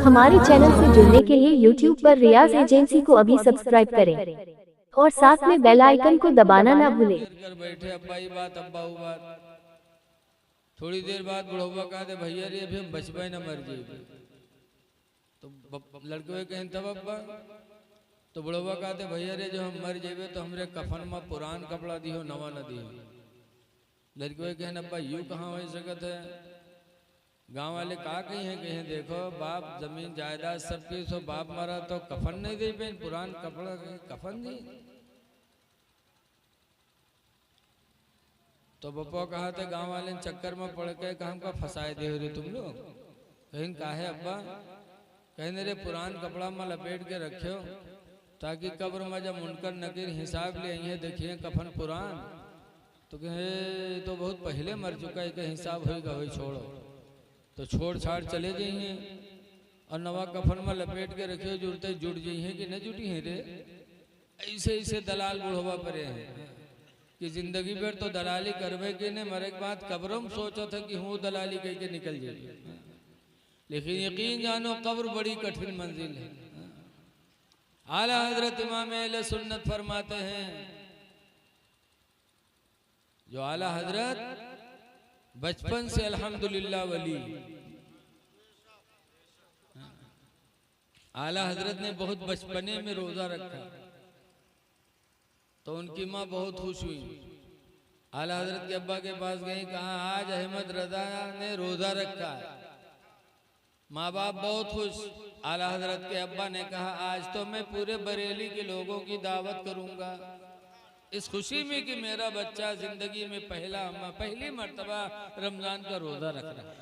हमारे चैनल से जुड़ने के लिए YouTube पर रियाज एजेंसी को अभी सब्सक्राइब करें और साथ में बेल आइकन को दबाना ना भूलें। कर बैठे अब्बा ही बात अब्बा वो बात। थोड़ी देर बाद बुढ़वा कहा दे भैया रे अभी हम बचपे न मर जाए। तो लड़के कहें तब अब्बा। तो बुढ़वा कहा दे भैया रे जो हम मर जाए तो हमरे कफन में पुरान कपड़ा दियो नवा न दियो। लड़के कहें अब्बा यूं कहाँ हो सकत है। गांव वाले का कहें देखो बाप जमीन जायदाद सबके सो बाप मरा तो कफन नहीं दे पे पुरान कपड़ा कफन दी। तो बप्पा कहा था गांव वाले चक्कर में पड़ के काम का फंसाए दे रे तुम लोग। कहीं काहे अब्बा। कहीं रे पुरान कपड़ा में लपेट के रखो ताकि कब्र में जब मुनकर नकीर हिसाब ले आइए देखिए कफन पुरान। तो कहे तो बहुत पहले मर चुका है कि हिसाब होगा वही छोड़ो। तो छोड़ छाड़ चले जाइए और नवा कफन में लपेट के रखे जुड़ते जुड़ जाइए कि न जुटी हैं रे। ऐसे ऐसे दलाल बुढ़वा परे हैं कि जिंदगी भर तो दलाली करवे के ने मरे के बाद कब्रों में सोचा था कि हूँ दलाली कह के निकल जाइए। लेकिन यकीन जानो कब्र बड़ी कठिन मंजिल है। आला हजरत इमाम अहले सुन्नत फरमाते हैं जो आला हजरत बचपन से अल्हम्दुलिल्लाह वली। आला हजरत ने बहुत बचपने में रोजा रखा तो उनकी माँ बहुत खुश हुई। आला हजरत के अब्बा के पास गई कहा आज अहमद रजा ने रोजा रखा है। माँ बाप बहुत खुश। आला हजरत के अब्बा ने कहा आज तो मैं पूरे बरेली के लोगों की दावत करूंगा इस खुशी में कि मेरा बच्चा जिंदगी में पहली मर्तबा रमजान का रोजा रख रहा है।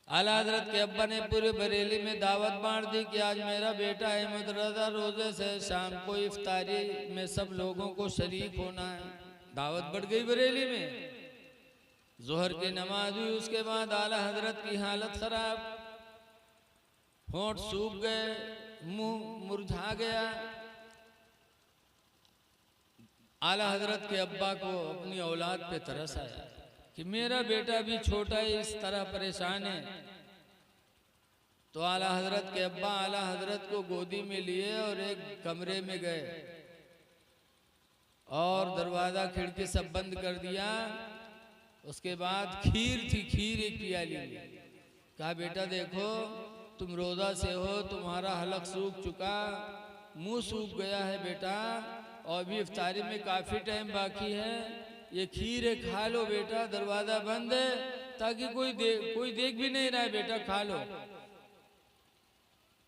आला हजरत के अब्बा ने पूरे बरेली में दावत बांट दी कि आज मेरा बेटा अहमद रजा रोजे से शाम को इफ्तारी में सब लोगों को शरीक होना है। दावत बढ़ गई बरेली में। जोहर की नमाज हुई उसके बाद आला हजरत की हालत खराब। होंठ सूख गए मुंह मुरझा गया। आला हजरत के अब्बा को अपनी औलाद पे तरस आया कि मेरा बेटा भी छोटा है इस तरह परेशान है। तो आला हजरत के अब्बा आला हजरत को गोदी में लिए और एक कमरे में गए और दरवाजा खिड़की सब बंद कर दिया। उसके बाद खीर थी खीर एक प्याली कहा बेटा देखो तुम रोजा से हो तुम्हारा हलक सूख चुका मुंह सूख गया है बेटा और भी इफ्तारी में काफी टाइम बाकी है। ये खीर है खा लो बेटा। दरवाजा बंद है ताकि कोई देख भी नहीं रहा है बेटा खा लो।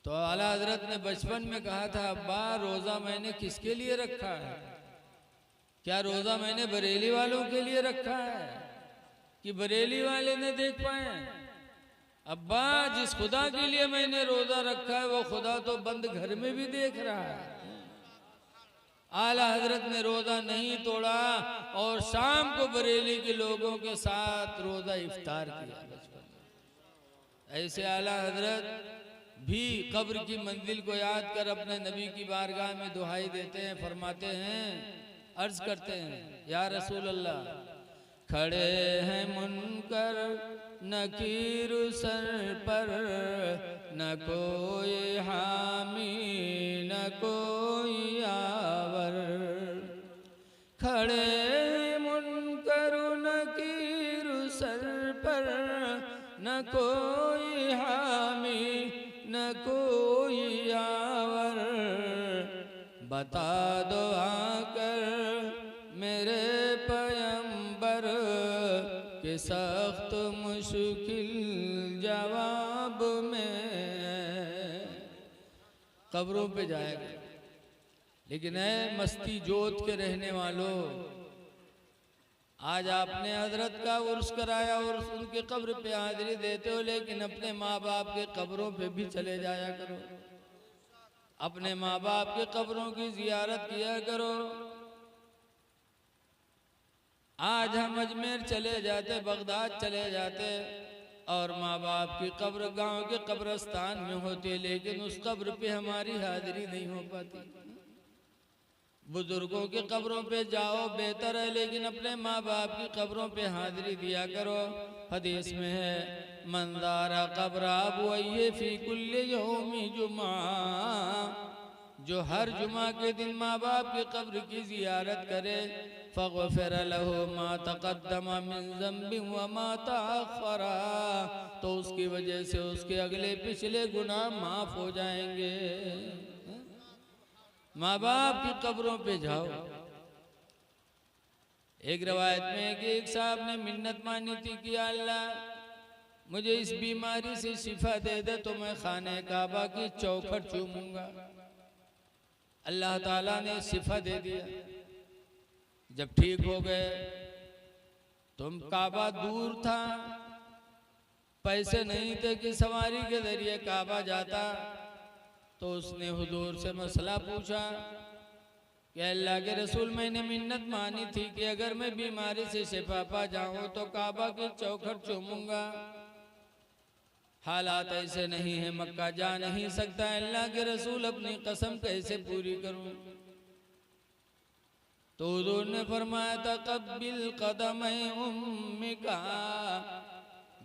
तो आला हजरत ने बचपन में कहा था अब्बा रोजा मैंने किसके लिए रखा है। क्या रोजा मैंने बरेली वालों के लिए रखा है कि बरेली वाले ने देख पाए। अब्बा जिस खुदा के लिए मैंने रोजा रखा है वो खुदा तो बंद घर में भी देख रहा है। आला हजरत ने रोजा नहीं तोड़ा और शाम को बरेली के लोगों के साथ रोजा इफ्तार किया बचपन। ऐसे आला हजरत भी कब्र की मंजिल को याद कर अपने नबी की बारगाह में दुहाई देते हैं। फरमाते हैं अर्ज करते हैं या रसूल अल्लाह खड़े हैं मुनकर नकीर सर पर न कोई हामी न कोई आवर। खड़े मुनकर नकीर सर पर न कोई हामी न कोई आवर। बता दो आकर मेरे पैगंबर के सख्त मुश्किल जवाब में कब्रों पे जाएगा। लेकिन है मस्ती जोत के रहने वालों आज आपने हजरत का उर्स कराया और उनके कब्र पे हाजिरी देते हो लेकिन अपने माँ बाप के कब्रों पे भी चले जाया करो। अपने माँ बाप के कब्रों की जियारत किया करो। आज हम अजमेर चले जाते बगदाद चले जाते और माँ बाप की कब्र गांव के कब्रस्तान में होती लेकिन उस कब्र पे हमारी हाजिरी नहीं हो पाती। बुजुर्गों के कब्रों पे जाओ बेहतर है लेकिन अपने माँ बाप की कब्रों पे हाजिरी दिया करो। हदीस में है मंदारा कब्र अबुवैहि फी कुल्li यौमि जुमा, जो हर जुमा के दिन माँ बाप की कब्र की जियारत करे, फ़ग़फ़िर लहू मा तक़द्दम मिन ज़ंबि व मा तअख़्ख़रा, तो उसकी वजह से उसके अगले पिछले गुनाह माफ हो जाएंगे। माँ बाप की कब्रों पे जाओ। एक रवायत में कि एक साहब ने मिन्नत मानी थी कि अल्लाह मुझे इस बीमारी से शिफा दे दे तो मैं खाने काबा की चौखट चूमूंगा। अल्लाह ताला ने शिफा दे दिया। जब ठीक हो गए, तुम काबा दूर था, पैसे नहीं थे कि सवारी के जरिए काबा जाता, तो उसने हुजूर से मसला पूछा कि अल्लाह के रसूल, मैंने मिन्नत मानी थी कि अगर मैं बीमारी से शिफा पा जाऊं तो काबा की चौखट चूमूंगा। हालात ऐसे नहीं है, मक्का जा नहीं सकता, अल्लाह के रसूल अपनी कसम कैसे पूरी करूं? तो हुजूर ने फरमाया था तक़ब्बिल क़दमै उम्मिका,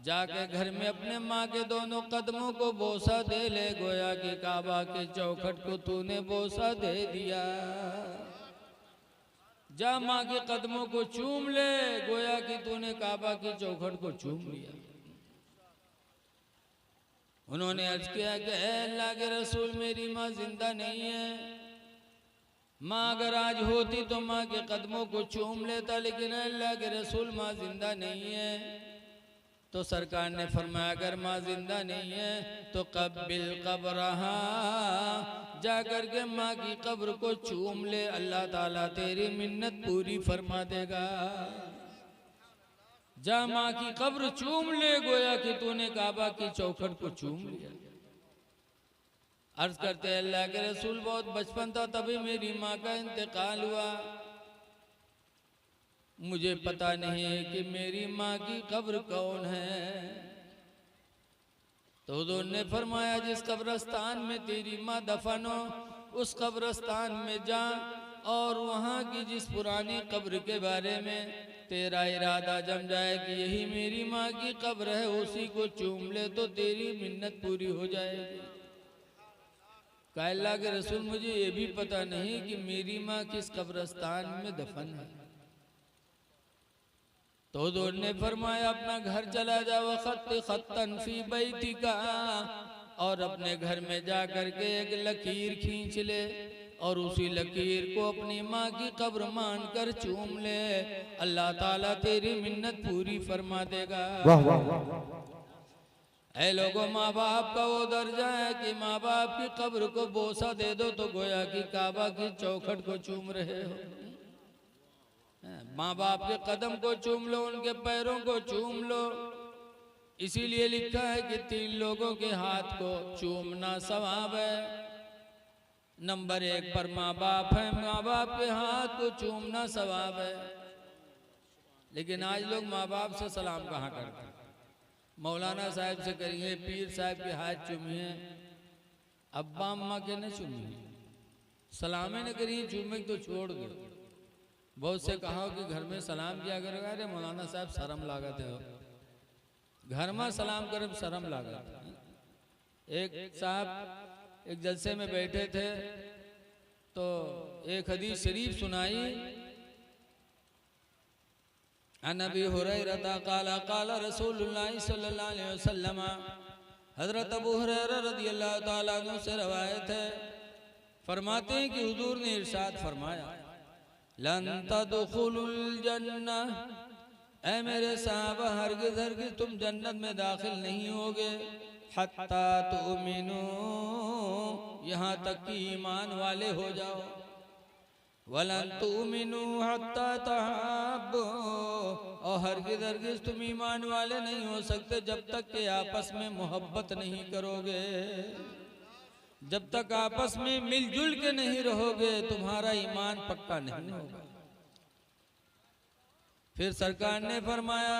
जाके घर में अपने माँ के दोनों कदमों को बोसा दे ले, गोया कि काबा के चौखट को तूने बोसा दे दिया। जा माँ के कदमों को चूम ले, गोया कि तूने काबा की चौखट को चूम लिया। उन्होंने अर्ज किया कि अल्लाह के रसूल, मेरी माँ जिंदा नहीं है, माँ अगर आज होती तो माँ के कदमों को चूम लेता, लेकिन अल्लाह के रसूल माँ जिंदा नहीं है। तो सरकार ने फरमाया अगर माँ जिंदा नहीं है तो क़ब्बिल क़ब्रहा, जा करके माँ की कब्र को चूम ले, अल्लाह ताला तेरी मिन्नत पूरी फरमा देगा। जा माँ की कब्र चूम ले, गोया कि तूने काबा की चौखट को चूम लिया। अर्ज करते अल्लाह के रसूल, बहुत बचपन था तभी मेरी माँ का इंतकाल हुआ, मुझे पता नहीं है कि मेरी माँ की कब्र कौन है। तो हुजूर ने फरमाया जिस कब्रस्तान में तेरी माँ दफन हो, उस कब्रस्तान में जा और वहाँ की जिस पुरानी कब्र के बारे में तेरा इरादा जम जाए कि यही मेरी माँ की कब्र है, उसी को चूम ले तो तेरी मिन्नत पूरी हो जाएगी। कहा अल्लाह के रसूल, मुझे ये भी पता नहीं कि मेरी माँ किस कब्रस्तान में दफन है। तो हुजूर ने फरमाया अपना घर चला जा, वख़त्त ख़त्तन फ़ी बैतिका, और अपने घर में जा करके एक लकीर खींच ले और उसी लकीर को अपनी माँ की कब्र मान कर चूम ले, अल्लाह ताला तेरी मिन्नत पूरी फरमा देगा। वाह वाह वाह। ऐ लोगों, माँ बाप का वो दर्जा है कि माँ बाप की कब्र को बोसा दे दो तो गोया कि काबा की चौखट को चूम रहे हो। माँ बाप के कदम को चूम लो, उनके पैरों को चूम लो। इसीलिए लिखा है कि 3 लोगों के हाथ को चूमना सवाब है। नंबर 1 पर माँ बाप है, माँ बाप के हाथ को चूमना सवाब है। लेकिन आज लोग माँ बाप से सलाम कहाँ करते हैं? मौलाना साहब से करिए, पीर साहब के हाथ चूमिए, अब्बा अम्मा के न चूमिए, सलामे न करिए, चूमे तो छोड़ दो। बहुत से कहा कि घर में सलाम किया करेगा, अरे मौलाना साहब शर्म लागत है, घर में सलाम कर शर्म लागत। एक साहब एक जलसे में बैठे थे तो एक हदीस शरीफ सुनाई, अनबी हुरैरा काला काला रसूलुल्लाह सल्लल्लाहु अलैहि वसल्लम, हजरत अबू हुरैरा रदियल्लाहु ताला अन्हु से रवायत है, फरमाते हैं कि हुजूर ने इरशाद फरमाया, लन तदखुलुल जन्नह, ऐ मेरे साहबा हरगिज़ हरगिज़ तुम जन्नत में दाखिल नहीं होगे, हत्ता तुमिनू, यहाँ तक कि ईमान वाले हो जाओ, वलन तुमिनू हत्ता तहाब्बू, और हरगिज़ हरगिज़ तुम ईमान वाले नहीं हो सकते जब तक कि आपस में मोहब्बत नहीं करोगे, जब तक आपस में मिलजुल के नहीं रहोगे तुम्हारा ईमान पक्का नहीं होगा। फिर सरकार ने फरमाया,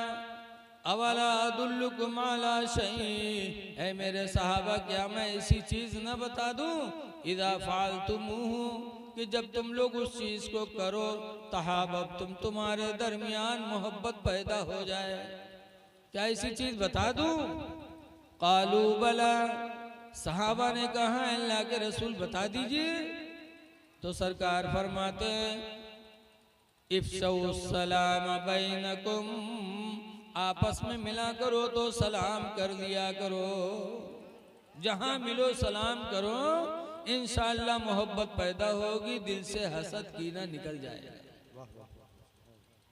अवला अदुल्लुकुम अला शैइन, ऐ मेरे सहाबा क्या मैं ऐसी चीज न बता दूं, इज़ा फ़अल्तुमूहु, कि जब तुम लोग उस चीज को करो, तहाबब तुम, तुम्हारे दरमियान मोहब्बत पैदा हो जाए। क्या ऐसी चीज बता दूं? कालू बला, सहाबा ने कहा अल्लाह के रसूल बता दीजिए। तो सरकार फरमाते इफ्शौ सलाम बैनकुम, आपस में मिला करो तो सलाम कर दिया करो, जहां मिलो सलाम करो, इंशाअल्लाह मोहब्बत पैदा होगी, दिल से हसद कीना निकल जाएगा।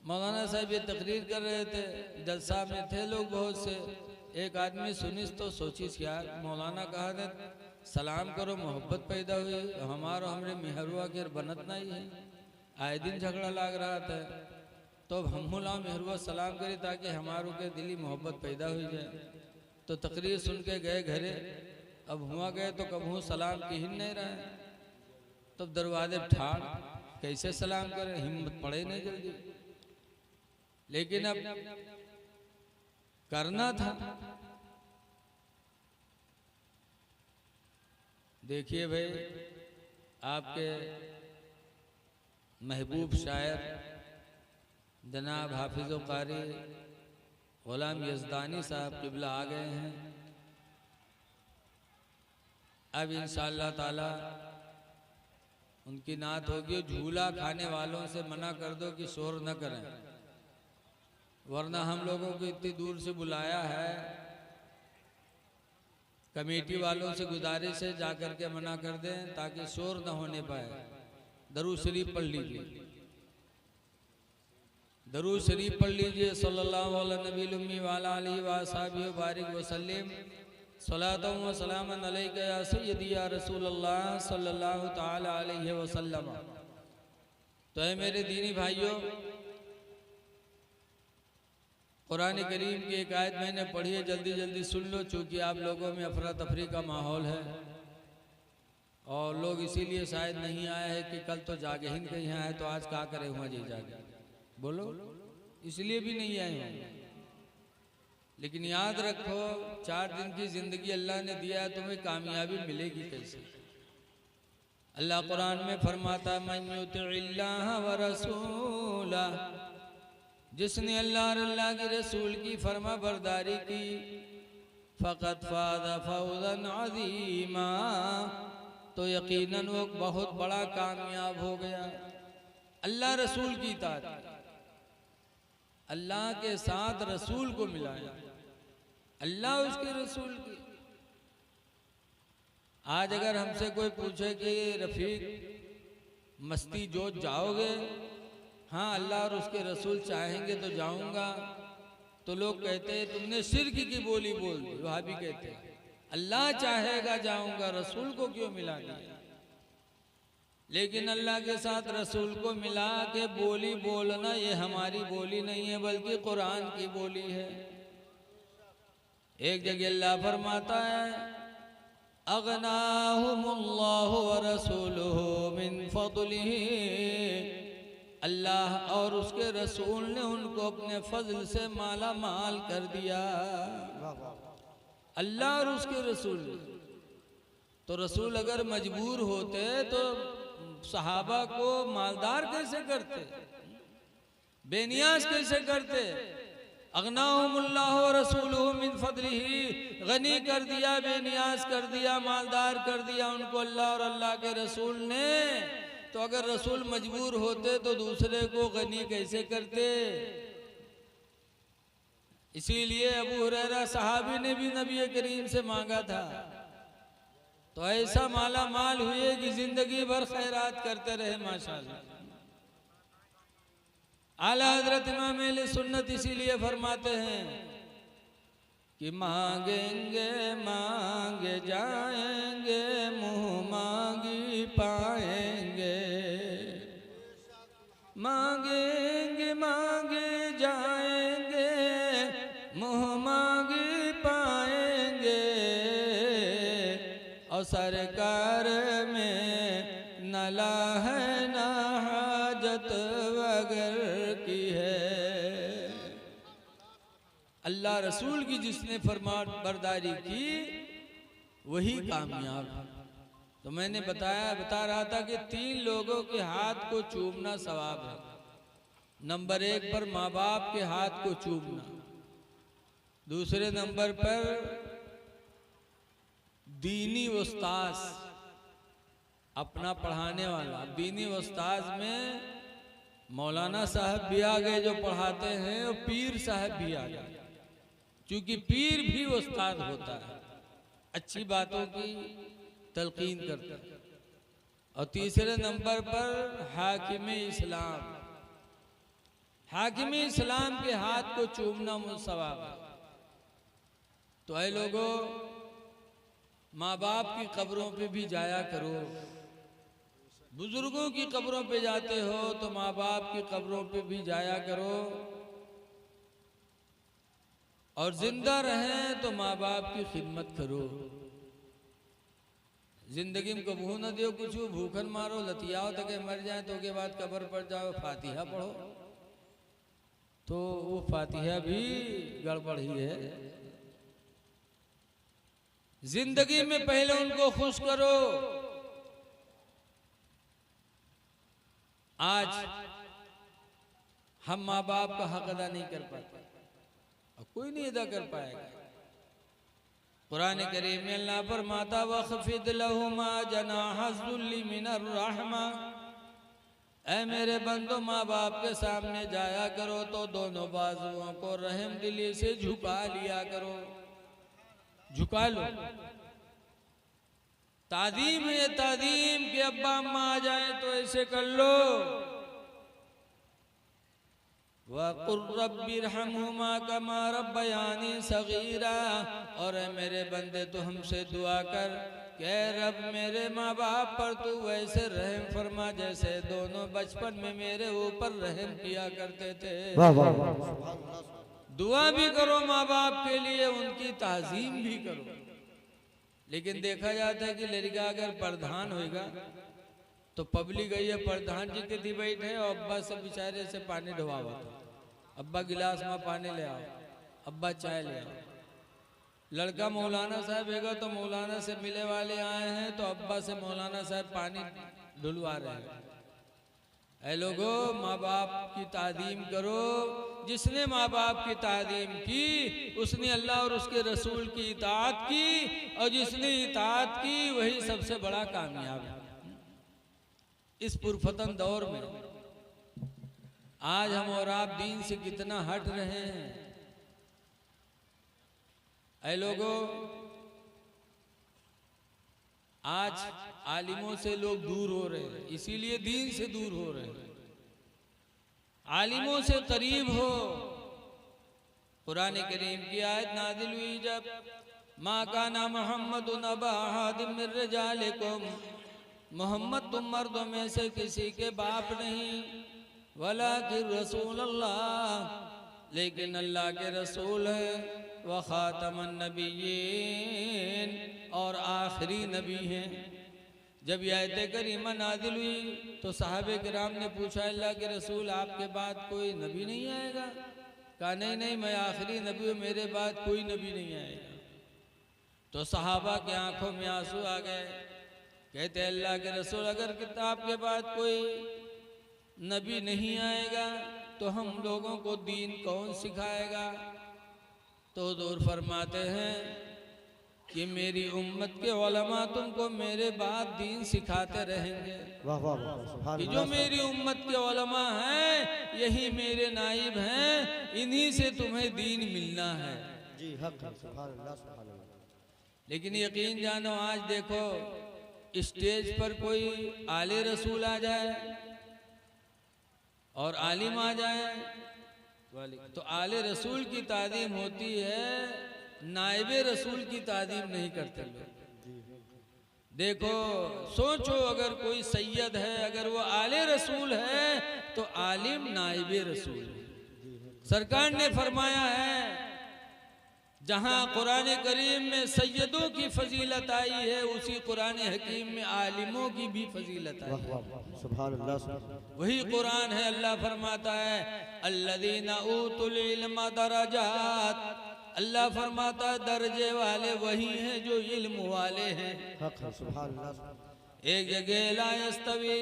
मौलाना साहब ये तकरीर कर रहे थे, जलसा में थे लोग बहुत से। एक आदमी सुनिस तो सोचिस यार मौलाना कहा थे सलाम करो मोहब्बत पैदा हुई, हमारो हमरे मेहरुआ के बनत नहीं है, आए दिन झगड़ा लाग रहा था। तो हम मेहरुआ सलाम करी ताकि हमारों के दिली मोहब्बत पैदा हो जाए। तो तकरीर सुन के गए घरे, अब हुआ गए तो कबहू सलाम की ही नहीं रहे। तब दरवाजे ठाड़, कैसे सलाम करें, हिम्मत पड़े नहीं जल्दी। लेकिन अब करना था। देखिए भाई, आपके महबूब शायर जनाब हाफिज़ कारी गुलाम यज़दानी साहब क़िबला आ गए हैं। अब इंशाअल्लाह ताला उनकी नात होगी। झूला खाने वालों से मना कर दो कि शोर न करें, वरना हम लोगों को इतनी दूर से बुलाया है। कमेटी वालों से गुजारिश है जाकर के मना कर दें ताकि शोर न होने पाए। दरूद शरीफ पढ़ लीजिए, दरूद शरीफ पढ़ लीजिए। सल्लल्लाहु अलैहि नबी वाला अलैहि वसल्लम बारिक वसल्लम सलातो व सलामन अलैका या सय्यदी या रसूलल्लाह सल्लल्लाहु ताला अलैहि वसल्लम। तो है मेरे दीनी भाइयों, कुरान करीम की एक आयत मैंने पढ़ी है, जल्दी जल्दी सुन लो, चूँकि आप लोगों में अफरा तफरी का माहौल है और लोग इसीलिए शायद नहीं आए हैं कि कल तो जागे ही कहीं आए तो आज क्या करे हुआ जी जागे, बोलो, इसलिए भी नहीं आए होंगे। लेकिन याद रखो 4 दिन की जिंदगी अल्लाह ने दिया है, तुम्हें कामयाबी मिलेगी कैसे? अल्लाह कुरान में फरमाता मन युतिइल्लाह व रसूला, जिसने अल्लाह और अल्लाह के रसूल की फरमा बरदारी की, फ़क़त फ़ाज़ फ़ौज़न अज़ीमा, तो यकीनन वो बहुत बड़ा कामयाब हो गया। अल्लाह रसूल की इताअत, अल्लाह के साथ रसूल को मिलाया, अल्लाह उसके रसूल की। आज अगर हमसे कोई पूछे कि रफीक मस्ती जोत जाओगे? हाँ, अल्लाह और उसके रसूल चाहेंगे तो जाऊंगा। तो लोग कहते हैं तुमने शिर्क की बोली बोल दी। वहाबी कहते हैं अल्लाह चाहेगा जाऊंगा, रसूल को क्यों मिला दिया? लेकिन अल्लाह के साथ रसूल को मिला के बोली बोलना ये हमारी बोली नहीं है, बल्कि कुरान की बोली है। एक जगह अल्लाह फरमाता है अगनाहुमुल्लाहु व रसूलुहु मिन फज़लिही, अल्लाह और उसके रसूल ने उनको अपने फजल से माला माल कर दिया। अल्लाह और उसके रसूल। तो रसूल अगर मजबूर होते तो सहाबा को मालदार कैसे करते, बेनियाज कैसे करते? अगनाहुमुल्लाहु व रसूलुहु मिन फज़लिही, गनी कर दिया, बेनियाज कर दिया, मालदार कर दिया उनको अल्लाह और अल्लाह के रसूल ने। तो अगर रसूल मजबूर होते तो दूसरे को गनी कैसे करते? इसीलिए अबू हुरैरा सहाबी ने भी नबी करीम से मांगा था, तो ऐसा माला माल हुए कि जिंदगी भर खैरात करते रहे माशाअल्लाह। आला हजरत इमाम अहले सुन्नत इसीलिए फरमाते हैं कि मांगेंगे मांगे जाएंगे, मुँह मांगी पाएंगे। मांगेंगे मांगे जाएंगे, मुँह मांगी पाएंगे। और सरकार में नला है ना हाजत वगर की है। अल्लाह रसूल की जिसने फरमान बरदारी की वही कामयाब है। तो मैंने बता रहा था कि 3 लोगों के हाथ को चूमना सवाब है। नंबर 1 पर माँ बाप के हाथ को चूमना, दूसरे नंबर पर दीनी उस्ताद, अपना पढ़ाने वाला। दीनी उस्ताद में मौलाना साहब भी आ गए जो पढ़ाते हैं, और पीर साहब भी आ गए, क्योंकि पीर भी उस्ताद होता है, अच्छी बातों की तलकीन करता है। और तीसरे नंबर पर हाकिम इस्लाम। हाकिम इस्लाम के हाथ को चूमना मुसवाब है। तो ऐ लोगों, माँ बाप की कब्रों पे भी जाया करो। बुजुर्गों की कब्रों पे जाते हो तो माँ बाप की कब्रों पे भी जाया करो। और जिंदा रहें तो माँ बाप की खिदमत करो। जिंदगी में कबू न दो कुछ, भूखन मारो, लतियाओ तक मर जाए, तो के बाद कब्र पर जाओ फातिहा पढ़ो, तो वो फातिहा भी गड़बड़ ही है। जिंदगी में पहले उनको खुश करो। आज हम माँ बाप का हक अदा नहीं कर पाते, और कोई नहीं अदा कर पाएगा। कुरान करीम में अल्लाह फरमाता वख़फ़िद लहुमा जनाहज़ुल्लि मिनर रहमा। ऐ मेरे बंदो, माँ बाप के सामने जाया करो तो दोनों बाजुओं को रहम दिली से झुका लिया करो, झुका लो। तादीम है तादीम के अब्बा अम्मा आ जाए तो ऐसे कर लो। वक़ुल रब्बिरहम्हुमा कमा रब्बयानी सगीरा। और मेरे बंदे तो हमसे दुआ कर कि रब मेरे माँ बाप पर तू वैसे रहम फरमा जैसे दोनों बचपन में मेरे ऊपर रहम किया करते थे। दुआ भी करो माँ बाप के लिए, उनकी ताज़ीम भी करो। लेकिन देखा जाता है कि लड़का अगर प्रधान होगा तो पब्लिक गई है प्रधान जी के दी बैठे, और अब्बा से बेचारे से पानी ढवावा, अब्बा गिलास में पानी ले आओ, अब्बा चाय ले आओ। लड़का मौलाना साहब हैगा तो मौलाना से मिले वाले आए हैं तो अब्बा से मौलाना साहब पानी ढुलवा रहे हैं। ऐ लोगों, माँ बाप की तादीम करो। जिसने माँ बाप की तादीम की उसने अल्लाह और उसके रसूल की इताअत की, और जिसने इताअत की वही सबसे बड़ा कामयाब है। इस पुरफतन दौर में आज हम और आप दीन से कितना हट रहे हैं। ऐ लोगों, आज आलिमों से लोग दूर हो रहे हैं, इसीलिए दीन से दूर हो रहे हैं। आलिमों से करीब हो। कुरान करीम की आयत नाजिल हुई जब मा काना मुहम्मदुन अबा अहदिम मिन रिजालिकुम, मोहम्मद तुम मर्दों में से किसी के बाप नहीं, वलाकिन रसूल अल्लाह, लेकिन अल्लाह के रसूल है, व खातमन नबिय्यीन, और आखिरी नबी हैं। जब यह आयत करीमा नाजिल हुई तो सहाबे किराम ने पूछा अल्लाह के रसूल आपके बाद कोई नबी नहीं आएगा? कहा नहीं नहीं, मैं आखिरी नबी हूँ, मेरे बाद कोई नबी नहीं आएगा। तो सहाबा की आंखों में आंसू आ गए। कहते अल्लाह के रसूल अगर किताब के बाद कोई नबी नहीं आएगा तो हम लोगों को दीन कौन सिखाएगा? तो हुज़ूर फरमाते हैं कि मेरी उम्मत के उलमा तुमको मेरे बाद दीन सिखाते रहेंगे। वाह वाह वाह, कि जो मेरी उम्मत के उलमा हैं यही मेरे नाइब हैं, इन्हीं से तुम्हें दीन मिलना है। जी हक है, सुभान अल्लाह सुभान अल्लाह। लेकिन यकीन जानो, आज देखो स्टेज पर कोई आले रसूल आ जाए और आलिम आ जाए तो आले रसूल की तादीम होती है, नाइबे रसूल की तादीम नहीं करते लोग। देखो सोचो, अगर कोई सैयद है, अगर वो आले रसूल है तो आलिम नाइबे रसूल है। सरकार ने फरमाया है जहां कुरान करीम में सैयदों की फजीलत आई है, उसी कुरान हकीम में आलिमों की भी फजीलत आई है। सुभान अल्लाह सुभान। वही कुरान है, अल्लाह फरमाता है अल्लज़ीना ऊतुल इल्म दरजात। अल्लाह फरमाता है दर्जे वाले वही हैं जो इल्म वाले हैं। हक है, सुभान अल्लाह। एक जगह ला यस्तवी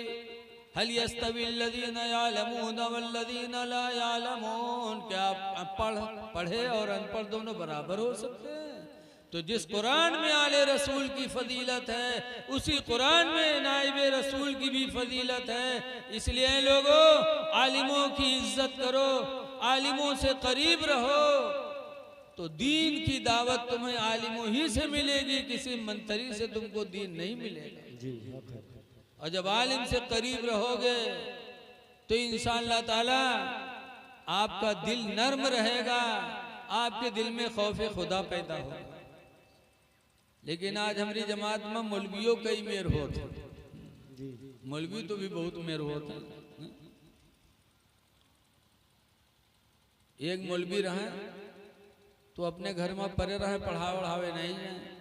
हल यस्तविल्लज़ीना यअलमून वल्लज़ीना ला यअलमून, क्या पढ़े और अनपढ़ दोनों बराबर हो सकते हैं? तो जिस कुरान में आले रसूल की फजीलत है, उसी कुरान में नाइब रसूल की भी फजीलत है। इसलिए लोगों, आलिमों की इज्जत करो, आलिमों से करीब रहो, तो दीन की दावत तुम्हें आलिमों ही से मिलेगी, किसी मंतरी से तुमको दीन नहीं मिलेगा जी। और जब आलिम से करीब रहोगे तो इंशाअल्लाह ताला आपका दिल नर्म रहेगा, आपके दिल में खौफ खुदा पैदा होगा। लेकिन आज हमारी जमात में मौलवियों कई मेर होते, मौलवी तो भी बहुत मेर होते हैं। एक मौलवी रहे तो अपने घर में परे रहे, पढ़ावे नहीं जाए,